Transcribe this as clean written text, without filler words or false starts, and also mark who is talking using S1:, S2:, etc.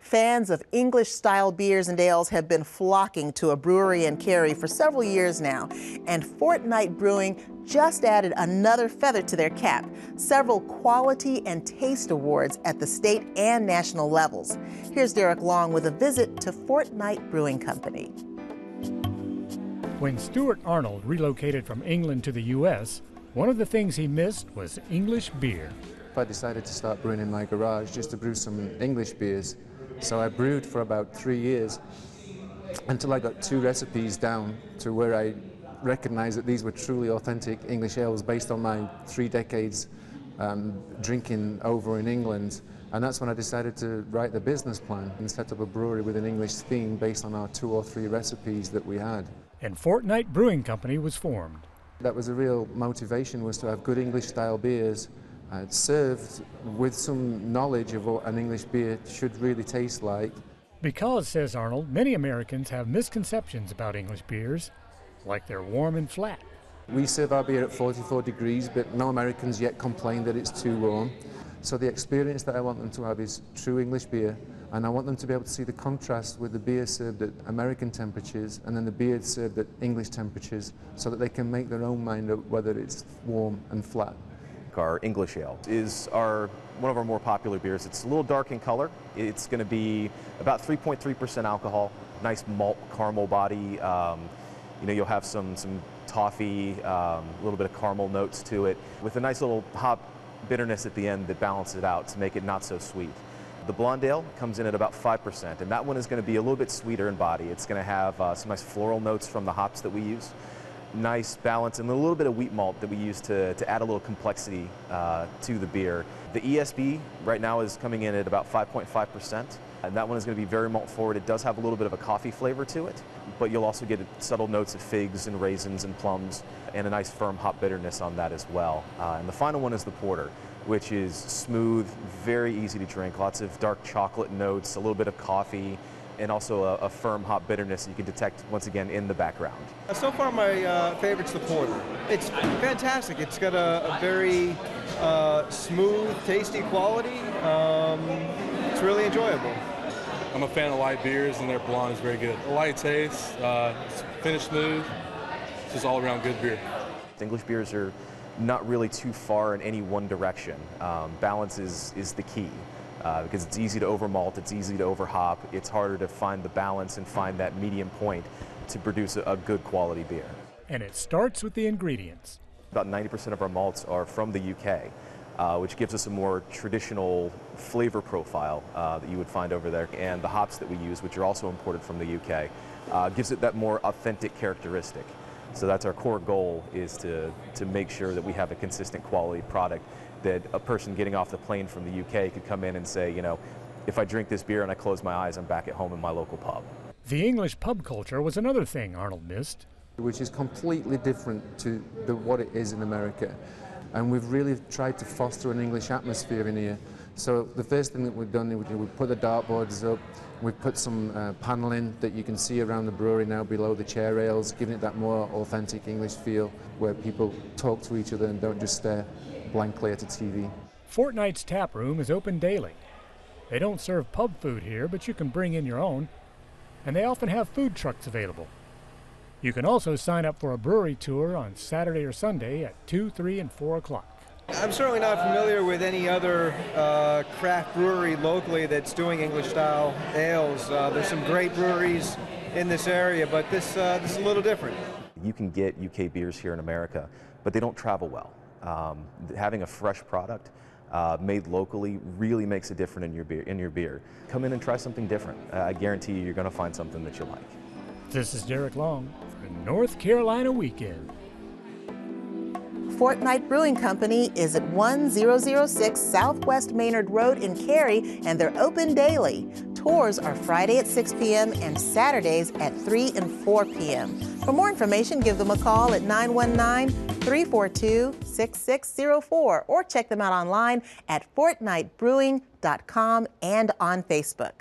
S1: Fans of English-style beers and ales have been flocking to a brewery in Cary for several years now, and Fortnight Brewing just added another feather to their cap, several quality and taste awards at the state and national levels. Here's Derek Long with a visit to Fortnight Brewing Company.
S2: When Stuart Arnold relocated from England to the U.S., one of the things he missed was English beer.
S3: I decided to start brewing in my garage just to brew some English beers. So I brewed for about 3 years until I got 2 recipes down to where I recognized that these were truly authentic English ales based on my 3 decades drinking over in England. And that's when I decided to write the business plan and set up a brewery with an English theme based on our 2 or 3 recipes that we had.
S2: And Fortnight Brewing Company was formed.
S3: That was a real motivation, was to have good English-style beers served with some knowledge of what an English beer should really taste like.
S2: Because, says Arnold, many Americans have misconceptions about English beers, like they're warm and flat.
S3: We serve our beer at 44 degrees, but no Americans yet complain that it's too warm. So the experience that I want them to have is true English beer, and I want them to be able to see the contrast with the beer served at American temperatures and then the beer served at English temperatures, so that they can make their own mind up whether it's warm and flat.
S4: Our English ale is one of our more popular beers. It's a little dark in color. It's going to be about 3.3% alcohol, nice malt caramel body. You'll have some toffee, a little bit of caramel notes to it, with a nice little hop bitterness at the end that balances it out to make it not so sweet. The blonde ale comes in at about 5%, and that one is going to be a little bit sweeter in body. It's going to have some nice floral notes from the hops that we use. Nice balance, and a little bit of wheat malt that we use to add a little complexity to the beer. The ESB right now is coming in at about 5.5%, and that one is going to be very malt forward. It does have a little bit of a coffee flavor to it, but you'll also get subtle notes of figs and raisins and plums, and a nice firm hop bitterness on that as well. And the final one is the porter, which is smooth, very easy to drink, lots of dark chocolate notes, a little bit of coffee, and also a firm hop bitterness you can detect once again in the background.
S5: So far my favorite's the porter. It's fantastic. It's got a very smooth, tasty quality. It's really enjoyable.
S6: I'm a fan of light beers, and their blonde is very good. A light taste, it's finished smooth, it's just all around good beer.
S4: English beers are not really too far in any one direction. Balance is the key. Because it's easy to over malt, it's easy to over hop, it's harder to find the balance and find that medium point to produce a good quality beer.
S2: And it starts with the ingredients.
S4: About 90% of our malts are from the UK, which gives us a more traditional flavor profile that you would find over there. And the hops that we use, which are also imported from the UK, gives it that more authentic characteristic. So that's our core goal, is to make sure that we have a consistent quality product, that a person getting off the plane from the UK could come in and say, if I drink this beer and I close my eyes, I'm back at home in my local pub.
S2: The English pub culture was another thing Arnold missed.
S3: Which is completely different to what it is in America. And we've really tried to foster an English atmosphere in here. So the first thing that we've done is we put the dartboards up, we've put some paneling that you can see around the brewery now below the chair rails, giving it that more authentic English feel where people talk to each other and don't just stare blankly at a TV.
S2: Fortnight's tap room is open daily. They don't serve pub food here, but you can bring in your own, and they often have food trucks available. You can also sign up for a brewery tour on Saturday or Sunday at 2, 3, and 4 o'clock.
S5: I'm certainly not familiar with any other craft brewery locally that's doing English-style ales. There's some great breweries in this area, but this is a little different.
S4: You can get UK beers here in America, but they don't travel well. Having a fresh product made locally really makes a difference in your beer. Come in and try something different. I guarantee you're going to find something that you like.
S2: This is Derek Long for North Carolina Weekend.
S1: Fortnight Brewing Company is at 1006 Southwest Maynard Road in Cary, and they're open daily. Tours are Friday at 6 p.m. and Saturdays at 3 and 4 p.m. For more information, give them a call at 919-342-6604 or check them out online at fortnightbrewing.com and on Facebook.